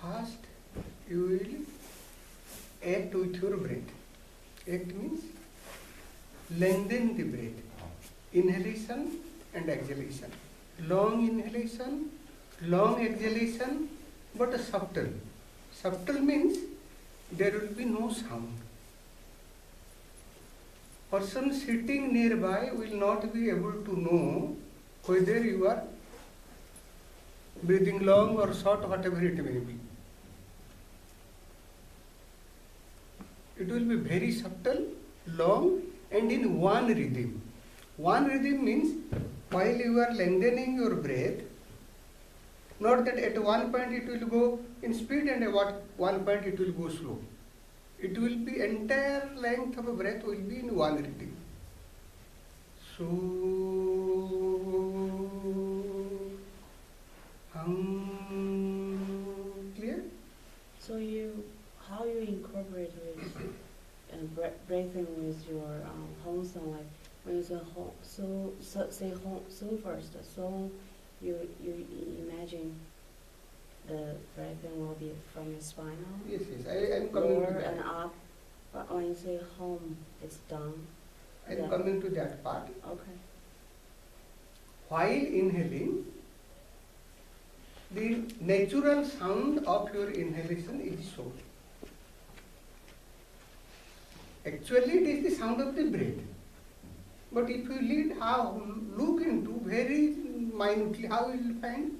First, you will act with your breath. Act means lengthen the breath. Inhalation and exhalation. Long inhalation, long exhalation, but subtle. Subtle means there will be no sound. Person sitting nearby will not be able to know whether you are breathing long or short, whatever it may be. It will be very subtle, long, and in one rhythm. One rhythm means while you are lengthening your breath, not that at one point it will go in speed and at one point it will go slow. It will be entire length of a breath will be in one rhythm. So, clear? So how you incorporate with breathing with your Hamsa, like when you say say so first, so you imagine the breathing will be from your spinal. Yes, I am coming lower to that. and up. But when you say home, it's down. I am coming to that part. Okay. While inhaling, the natural sound of your inhalation is so. Actually, it is the sound of the breath. But if you look into very minutely, how you will find?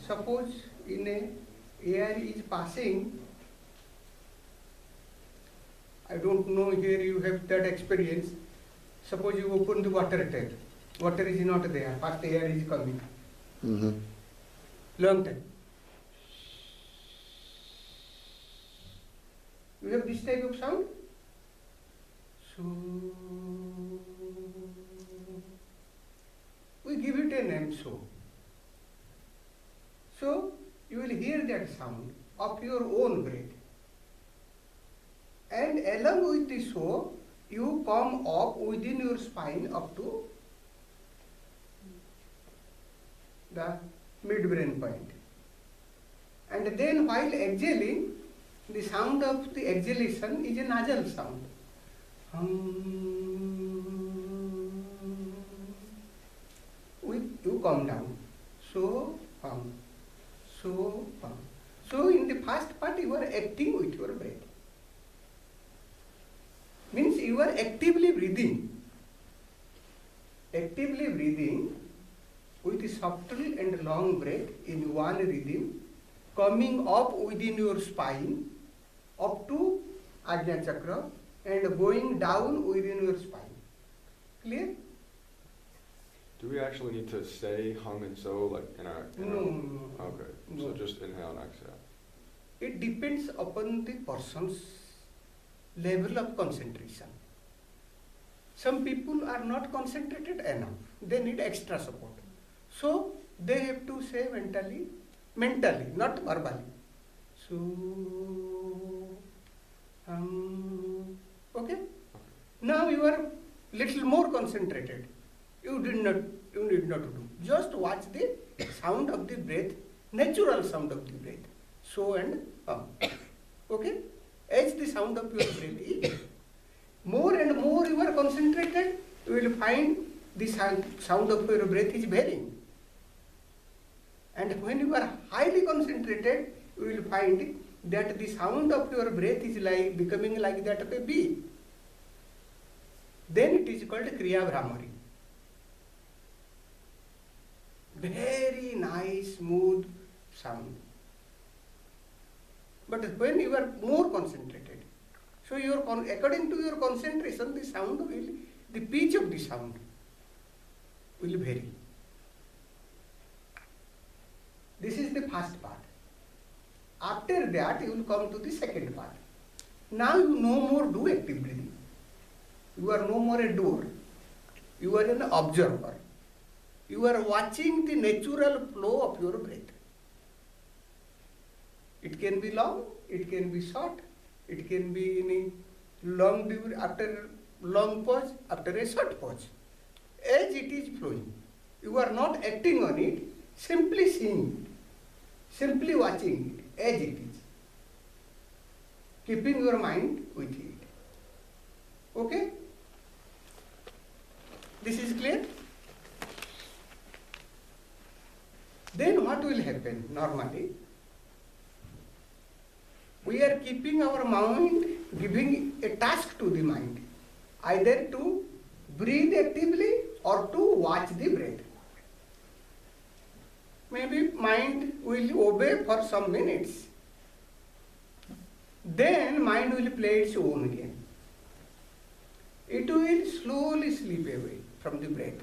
Suppose in air is passing. I don't know, here you have that experience. Suppose you open the water tap. Water is not there, first air is coming. Long time. You have this type of sound? So, we give it a name, so. So, you will hear that sound of your own breath. And along with the so, you come up within your spine up to the mid-brain point. And then while exhaling, the sound of the exhalation is a nasal sound. You come down. So, so, So in the first part you are acting with your breath. Means you are actively breathing. Actively breathing with a subtle and long breath in one rhythm, coming up within your spine, up to Ajna Chakra, and going down within your spine. Clear? Do we actually need to say hung and so like in our? No. Okay. No. So just inhale and exhale. It depends upon the person's level of concentration. Some people are not concentrated enough. They need extra support. So they have to say mentally, not verbally. So, okay? Now you are little more concentrated. You need not to do. Just watch the sound of the breath, natural sound of the breath. So and okay? As the sound of your breath is, more and more you are concentrated, you will find the sound of your breath is varying. And when you are highly concentrated, you will find that the sound of your breath is like becoming like that of a bee. Then it is called Kriya Brahmari. Very nice, smooth sound. But when you are more concentrated, so according to your concentration, the sound will, the pitch of the sound will vary. This is the first part. After that, you will come to the second part. Now you no more do active breathing. You are no more a doer. You are an observer. You are watching the natural flow of your breath. It can be long, it can be short, it can be in a long after long pause, after a short pause. As it is flowing, you are not acting on it, simply seeing it. simply watching it as it is, keeping your mind with it. Okay? This is clear? Then what will happen normally? We are keeping our mind, giving a task to the mind, either to breathe actively or to watch the breath. Maybe mind will obey for some minutes. Then mind will play its own game. It will slowly slip away from the breath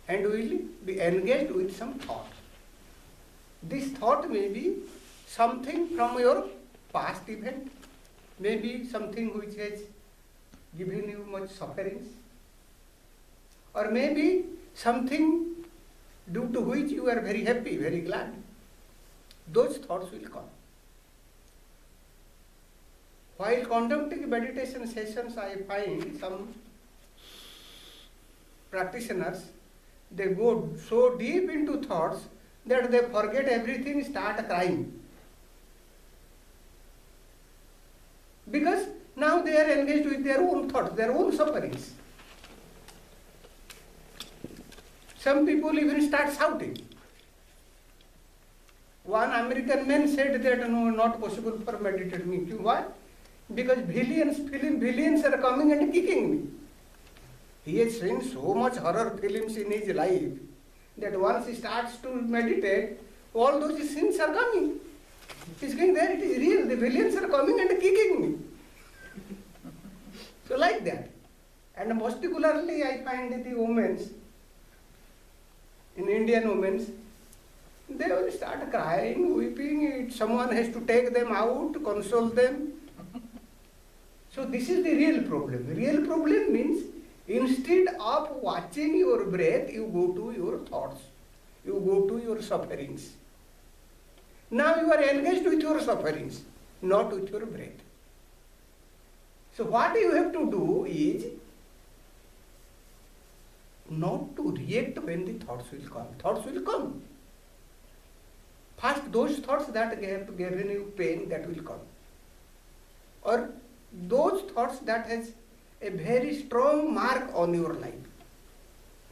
and will be engaged with some thought. This thought may be something from your past event, maybe something which has given you much sufferings, or maybe something due to which you are very happy, very glad. Those thoughts will come. While conducting meditation sessions, I find some practitioners, they go so deep into thoughts that they forget everything, start crying. Because now they are engaged with their own thoughts, their own sufferings. Some people even start shouting. One American man said that no, not possible for meditating. Why? Because villains are coming and kicking me. He has seen so much horror films in his life that once he starts to meditate, all those sins are coming. He's going, there it is real, the villains are coming and kicking me. So like that. And particularly I find the women, in Indian women, they will start crying, weeping, someone has to take them out, console them. So this is the real problem. The real problem means instead of watching your breath, you go to your thoughts, you go to your sufferings. Now you are engaged with your sufferings, not with your breath. So what you have to do is not to react when the thoughts will come. Thoughts will come. First, those thoughts that have given you pain, that will come. Or those thoughts that has a very strong mark on your life,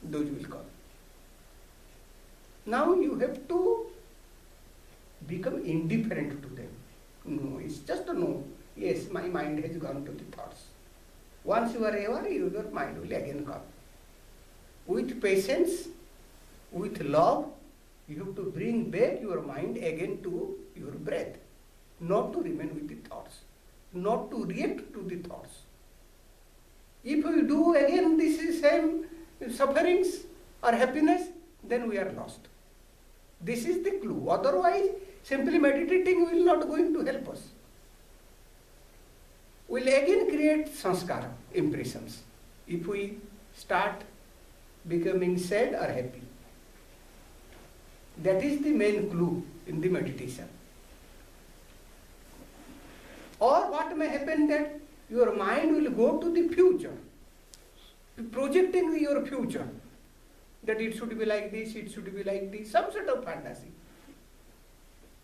those will come. Now you have to become indifferent to them. No, it's just a no. Yes, my mind has gone to the thoughts. Once you are aware, your mind will again come. With patience, with love, you have to bring back your mind again to your breath, not to remain with the thoughts, not to react to the thoughts. If we do again this same sufferings or happiness, then we are lost. This is the clue. Otherwise, simply meditating will not going to help us. We will again create sanskara, impressions, if we start becoming sad or happy. That is the main clue in the meditation. Or what may happen that your mind will go to the future, projecting your future, that it should be like this, it should be like this, some sort of fantasy.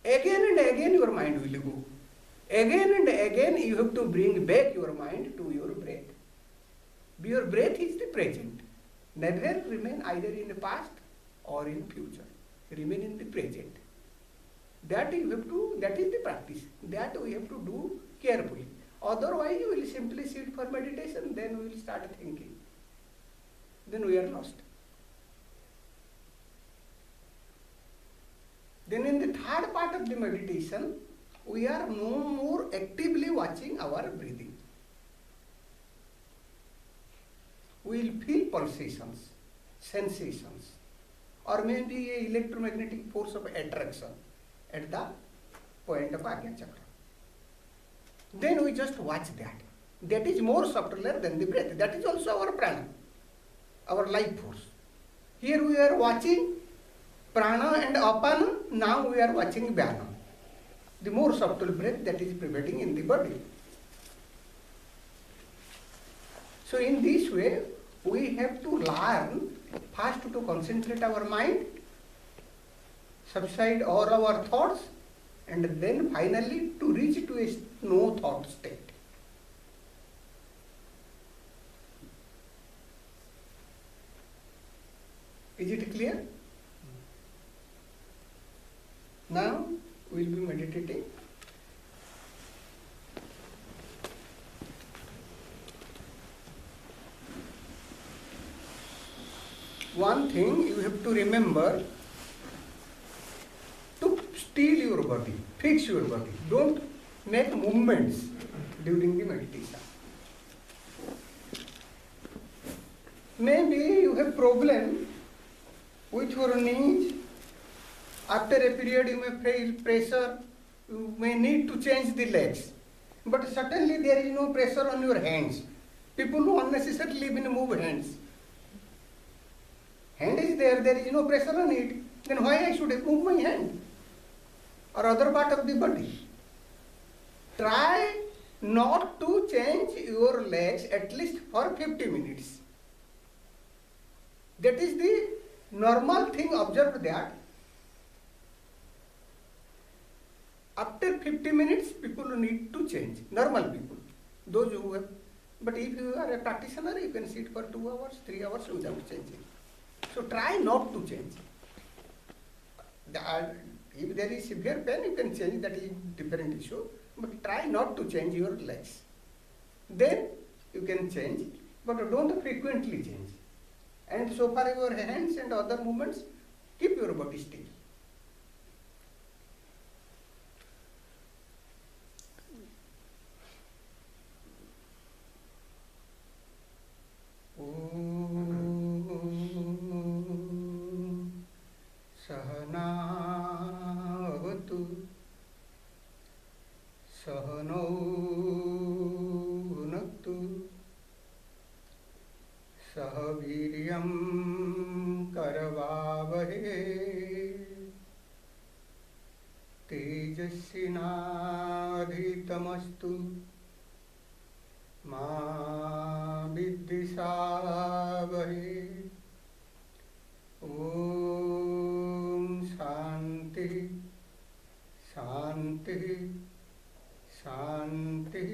Again and again your mind will go. Again and again you have to bring back your mind to your breath. Your breath is the present. Never remain either in the past or in future. Remain in the present. That you have to, that is the practice. That we have to do carefully. Otherwise you will simply sit for meditation, then we will start thinking. Then we are lost. Then in the third part of the meditation, we are no more actively watching our breathing. We will feel pulsations, sensations, or maybe a electromagnetic force of attraction at the point of Ajna Chakra. Then we just watch that. That is more subtler than the breath. That is also our prana, our life force. Here we are watching prana and apana, now we are watching vyana, the more subtle breath that is prevailing in the body. So in this way, we have to learn first to concentrate our mind, subside all our thoughts, and then finally to reach to a no thought state. Is it clear? Now we will be meditating. One thing you have to remember, to still your body, fix your body. Don't make movements during the meditation. Maybe you have problem with your knees. After a period you may feel pressure, you may need to change the legs. But certainly there is no pressure on your hands. People who unnecessarily even move hands. Hand is there is no pressure on it. Then why I should move my hand or other part of the body? Try not to change your legs at least for 50 minutes. That is the normal thing. Observe that. After 50 minutes, people need to change. Normal people. Those who have. But if you are a practitioner, you can sit for 2 hours, 3 hours without changing. So try not to change. If there is severe pain, you can change. That is different issue. But try not to change your legs. Then you can change, but don't frequently change. And so far your hands and other movements, keep your body still. Sadhana Sahano Bhunaktu Sahaviryam Karavavahe Tejasvinadhitamastu Ma Viddhisavahe. Om Shanti Shanti Shanti.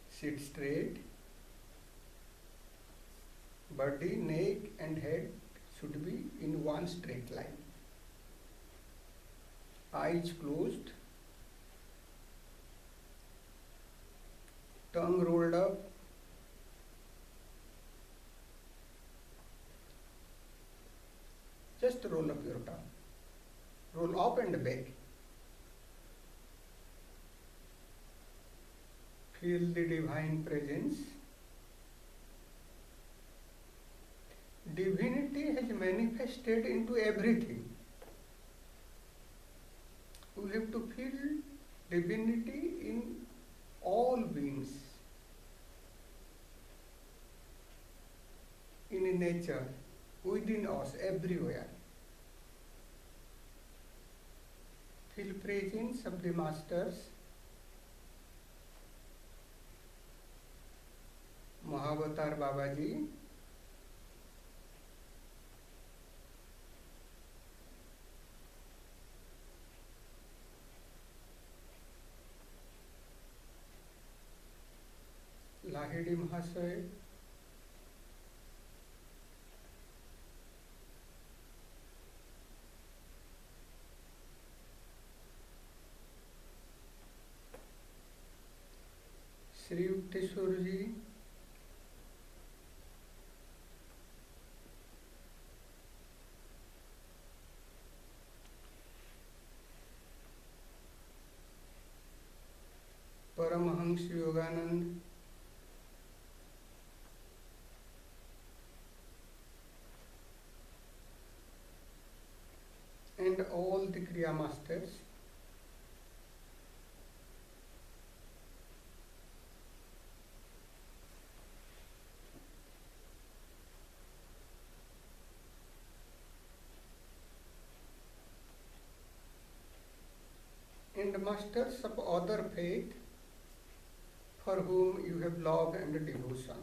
Sit straight. Body, neck and head should be in one straight line. Eyes closed. Tongue rolled up. Just roll up your tongue. Roll up and back. Feel the divine presence. Divinity has manifested into everything. We have to feel divinity in all beings, in nature, within us, everywhere. Feel presence of the masters, Mahavatar Babaji, Lahiri Mahasaya, Sri Yukteswar Ji, Paramahansa Yoganand, and all the Kriya Masters. And masters of other faith for whom you have love and devotion.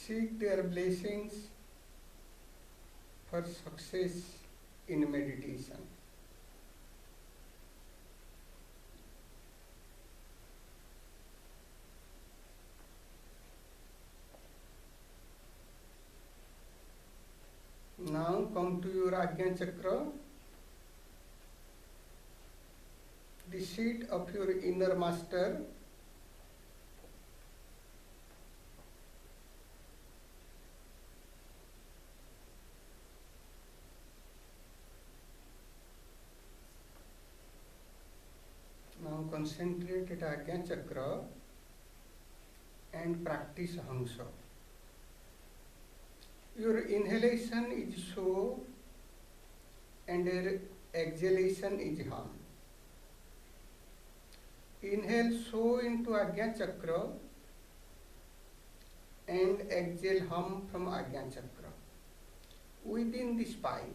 seek their blessings for success in meditation. Now come to your Ajna Chakra, the seat of your inner master. Now concentrate at Ajna Chakra and practice Hamsa. Your inhalation is so and your exhalation is Ham. Inhale so into Ajna Chakra and exhale Hum from Ajna Chakra within the spine.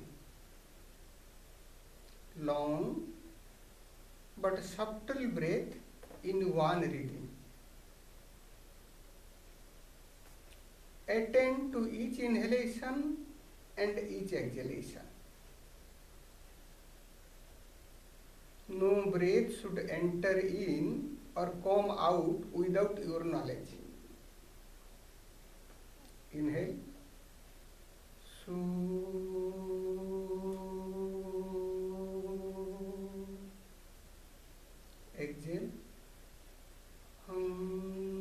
Long but subtle breath in one rhythm. Attend to each inhalation and each exhalation. No breath should enter in or come out without your knowledge. Inhale. Exhale. Hum.